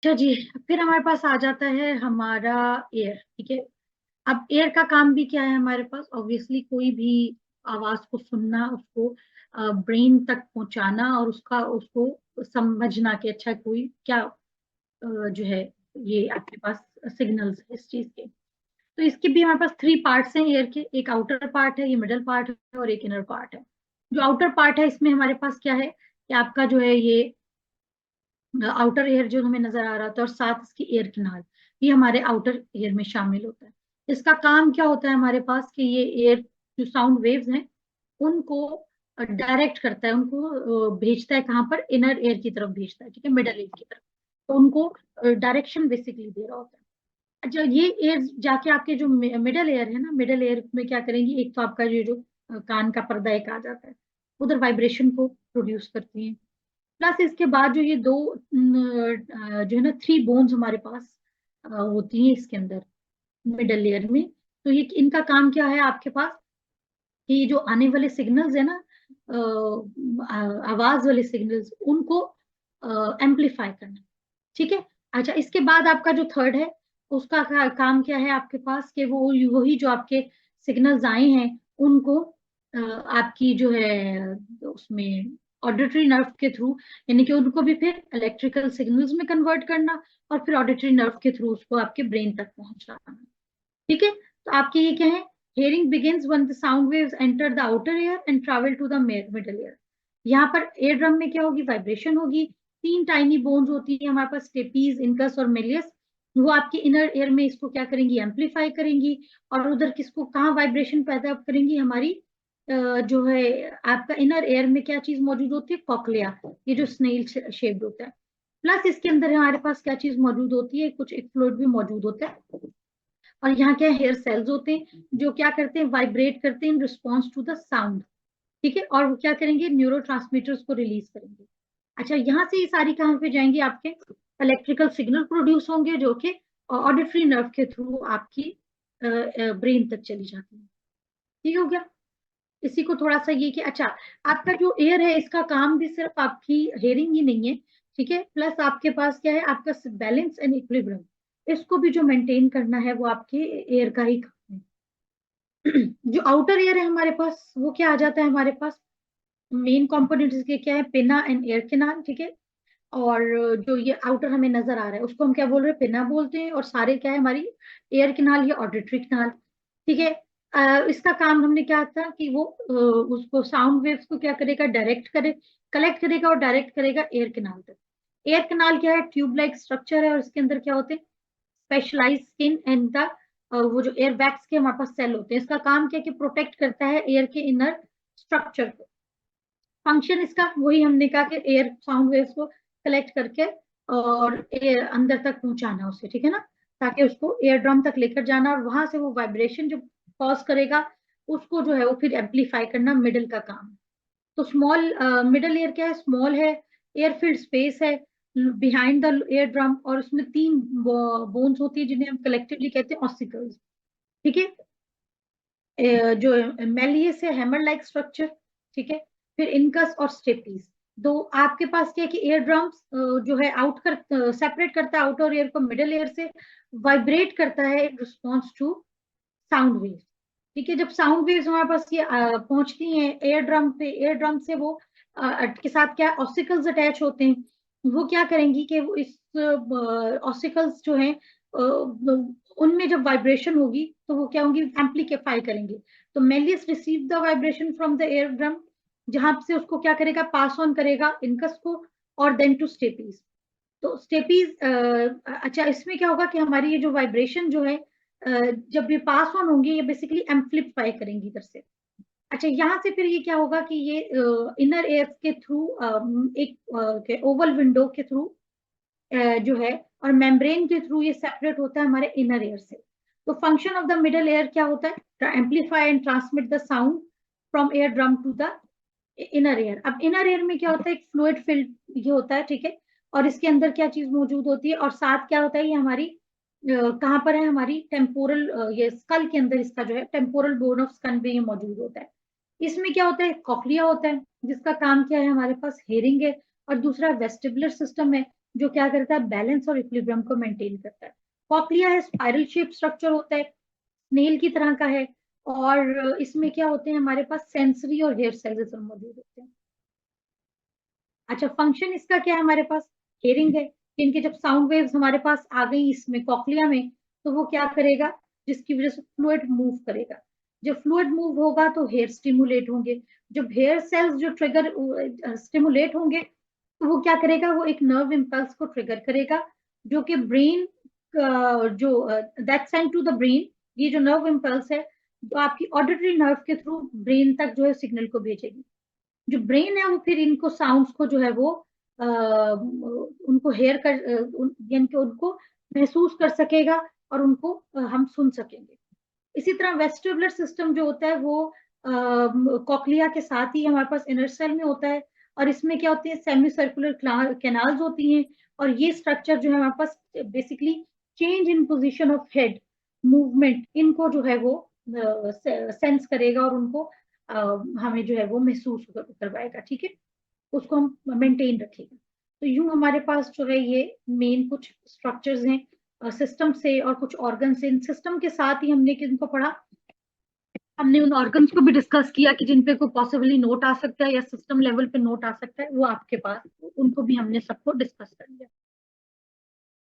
अच्छा जी। फिर हमारे पास आ जाता है हमारा एयर। ठीक है। अब एयर का काम भी क्या है हमारे पास, ऑब्वियसली कोई भी आवाज को सुनना, उसको ब्रेन तक पहुंचाना और उसका उसको समझना कि अच्छा कोई क्या जो है ये आपके पास सिग्नल्स है इस चीज के। तो इसके भी हमारे पास थ्री पार्ट्स हैं एयर के। एक आउटर पार्ट है, ये मिडल पार्ट है, और एक इनर पार्ट है। जो आउटर पार्ट है इसमें हमारे पास क्या है कि आपका जो है ये आउटर एयर जो हमें नजर आ रहा था और साथ इसकी एयर किनाल, ये हमारे आउटर एयर में शामिल होता है। इसका काम क्या होता है हमारे पास कि ये एयर जो साउंड वेव्स हैं उनको डायरेक्ट करता है, उनको भेजता है कहाँ पर, इनर एयर की तरफ भेजता है। ठीक है, मिडल एयर की तरफ। तो उनको डायरेक्शन बेसिकली दे रहा होता है। अच्छा, ये एयर जाके आपके जो मिडल एयर है ना, मिडल एयर में क्या करेंगी, एक तो आपका ये जो कान का पर्दा एक आ जाता है, उधर वाइब्रेशन को प्रोड्यूस करती है। प्लस इसके बाद जो ये दो जो है ना थ्री बोन्स हमारे पास होती हैं इसके अंदर मिडल लेयर में। तो ये इनका काम क्या है आपके पास कि ये जो आने वाले सिग्नल्स है ना, आवाज वाले सिग्नल्स, उनको एम्पलीफाई करना। ठीक है। अच्छा, इसके बाद आपका जो थर्ड है उसका काम क्या है आपके पास कि वो वही जो आपके सिग्नल्स आए हैं उनको आपकी जो है उसमें ऑडिटरी नर्व के थ्रू, यानी कि उनको भी फिर इलेक्ट्रिकल सिग्नल्स में कन्वर्ट करना और फिर ऑडिटरी नर्व के थ्रू उसको आपके ब्रेन तक पहुंचाना। ठीक है। तो आपके ये क्या है, hearing begins when the sound waves enter the outer ear and travel to the middle ear. यहाँ पर एयर ड्रम में क्या होगी, वाइब्रेशन होगी। तीन टाइनी बोन्स होती है हमारे पास, स्टेपीज, इनकस और मेलियस। वो आपके इनर एयर में इसको क्या करेंगी, एम्पलीफाई करेंगी। और उधर किसको कहाँ वाइब्रेशन पैदा करेंगी, हमारी जो है आपका इनर एयर में क्या चीज मौजूद होती है, कॉकलिया, ये जो स्नेल शेप्ड होता है। प्लस इसके अंदर हमारे पास क्या चीज मौजूद होती है, कुछ एक फ्लूइड भी मौजूद होता है। और यहाँ क्या हेयर सेल्स होते हैं जो क्या करते हैं, वाइब्रेट करते हैं in response to the sound. ठीक है। और वो क्या करेंगे, न्यूरो को रिलीज करेंगे। अच्छा, यहाँ से ये सारी कहाँ पे जाएंगे, आपके इलेक्ट्रिकल सिग्नल प्रोड्यूस होंगे जो कि ऑडिटरी नर्व के थ्रू आपकी ब्रेन तक चली जाती है। ठीक हो गया। इसी को थोड़ा सा ये कि अच्छा, आपका जो एयर है इसका काम भी सिर्फ आपकी हेयरिंग ही नहीं है। ठीक है। प्लस आपके पास क्या है, आपका बैलेंस एंड इक्विलिब्रियम, इसको भी जो मेंटेन करना है वो आपके एयर का ही काम है। जो आउटर एयर है हमारे पास वो क्या आ जाता है हमारे पास, मेन कंपोनेंट्स के क्या है, पिना एंड एयर कैनाल। ठीक है। और जो ये आउटर हमें नजर आ रहा है उसको हम क्या बोल रहे हैं, पिना बोलते हैं। और सारे क्या है, हमारी एयर कैनाल या ऑडिटरी कैनाल। ठीक है। इसका काम हमने क्या था कि वो उसको साउंड वेव्स को क्या करेगा, डायरेक्ट करे, कलेक्ट करेगा और डायरेक्ट करेगा एयर कैनाल तक। एयर कैनाल क्या है, ट्यूब लाइक स्ट्रक्चर है और इसके अंदर क्या होते हैं, स्पेशलाइज स्किन एंड द वो जो एयर बैग्स के हमारे पास सेल होते हैं। इसका काम क्या है कि प्रोटेक्ट करता है एयर के इनर स्ट्रक्चर को। फंक्शन इसका वही हमने कहा कि एयर साउंड वेव्स को कलेक्ट करके और एयर अंदर तक पहुंचाना उसे। ठीक है ना, ताकि उसको एयर ड्रम तक लेकर जाना और वहां से वो वाइब्रेशन जो कॉज करेगा उसको जो है वो फिर एम्पलीफाई करना मिडिल का काम है। तो स्मॉल मिडिल एयर क्या है, स्मॉल है, एयर फिल्ड स्पेस है बिहाइंड द एयर ड्रम। और उसमें तीन बोन्स होती है जिन्हें हम कलेक्टिवली कहते हैं ऑसिकल्स। ठीक है। जो मेलियस है, हैमर लाइक स्ट्रक्चर। ठीक है। फिर इनकस और स्टेपीज। दो आपके पास क्या है कि एयर ड्रम्स जो है आउट कर सेपरेट करता है आउटर एयर को मिडल एयर से, वाइब्रेट करता है in response to sound wave. ठीक है। जब साउंड वेव्स हमारे पास ये पहुंचती हैं एयर ड्रम पे, एयर ड्रम से वो के साथ क्या ऑसिकल्स अटैच होते हैं। वो क्या करेंगी कि वो इस ऑसिकल्स जो हैं उनमें जब वाइब्रेशन होगी तो वो क्या होंगी, एम्पलीफाई करेंगे। तो Méliès receive the vibration from the air drum, जहां से उसको क्या करेगा, पास ऑन करेगा इनकस को और देन टू स्टेपीज। तो स्टेपीज अच्छा, इसमें क्या होगा कि हमारी ये जो वाइब्रेशन जो है जब ये पास ऑन होंगी ये बेसिकली एम्पलीफाई करेंगी इधर से। अच्छा, यहाँ से फिर ये क्या होगा कि ये इनर एयर के थ्रू एक ओवल विंडो के थ्रू जो है और मेम्ब्रेन के थ्रू ये सेपरेट होता है हमारे इनर एयर से। तो function of the middle ear क्या होता है, amplify and transmit the sound from ear drum to the inner ear. अब इनर एयर में क्या होता है, एक फ्लूइड फिल्ड ये होता है। ठीक है। और इसके अंदर क्या चीज मौजूद होती है और साथ क्या होता है, ये हमारी कहाँ पर है, हमारी टेम्पोरल, ये स्कल के अंदर इसका जो है टेम्पोरल बोन ऑफ स्कल भी ये मौजूद होता है। इसमें क्या होता है, कॉक्लिया होता है जिसका काम क्या है, हमारे पास हेयरिंग है। और दूसरा वेस्टिबुलर सिस्टम है जो क्या करता है, बैलेंस और इक्विलिब्रियम को मेंटेन करता है। कॉक्लिया है, स्पाइरल शेप स्ट्रक्चर होता है, स्नेल की तरह का है, और इसमें क्या होते हैं, हमारे पास सेंसरी और हेयर सेल्स मौजूद होते हैं। अच्छा, फंक्शन इसका क्या है, हमारे पास हेयरिंग है, इनके जब साउंड वेव्स हमारे पास आ गई इसमें कॉक्लिया में, तो वो क्या करेगा, जिसकी वजह से फ्लूइड मूव करेगा। जब फ्लूइड मूव होगा तो हेयर स्टिमुलेट होंगे। जब हेयर सेल्स जो ट्रिगर स्टिमुलेट होंगे, तो वो क्या करेगा, वो एक नर्व इम्पल्स को ट्रिगर करेगा, जो कि ब्रेन जो that send to the brain, ये जो नर्व इम्पल्स है, जो आपकी ऑडिटरी नर्व के थ्रू ब्रेन तक जो है सिग्नल को भेजेगी। जो ब्रेन है वो फिर इनको साउंड्स को जो है वो उनको हेयर कर यानी कि उनको महसूस कर सकेगा, और उनको हम सुन सकेंगे। इसी तरह वेस्टिबुलर सिस्टम जो होता है वो कॉक्लिया के साथ ही हमारे पास इनर सेल में होता है, और इसमें क्या होती है, सेमी सर्कुलर कैनाल्स होती हैं, और ये स्ट्रक्चर जो है हमारे पास basically change in position of head, movement, इनको जो है वो सेंस करेगा, और उनको हमें जो है वो महसूस करवाएगा, ठीक है, उसको हम मेंटेन रखेगा। तो यूं हमारे पास जो है ये मेन कुछ स्ट्रक्चर्स हैं सिस्टम से, और कुछ ऑर्गन से। इन सिस्टम के साथ ही हमने किनको पढ़ा, हमने उन ऑर्गन्स को भी डिस्कस किया कि जिन पे कोई पॉसिबली नोट आ सकता है या सिस्टम लेवल पे नोट आ सकता है, वो आपके पास, उनको भी हमने सबको डिस्कस कर लिया।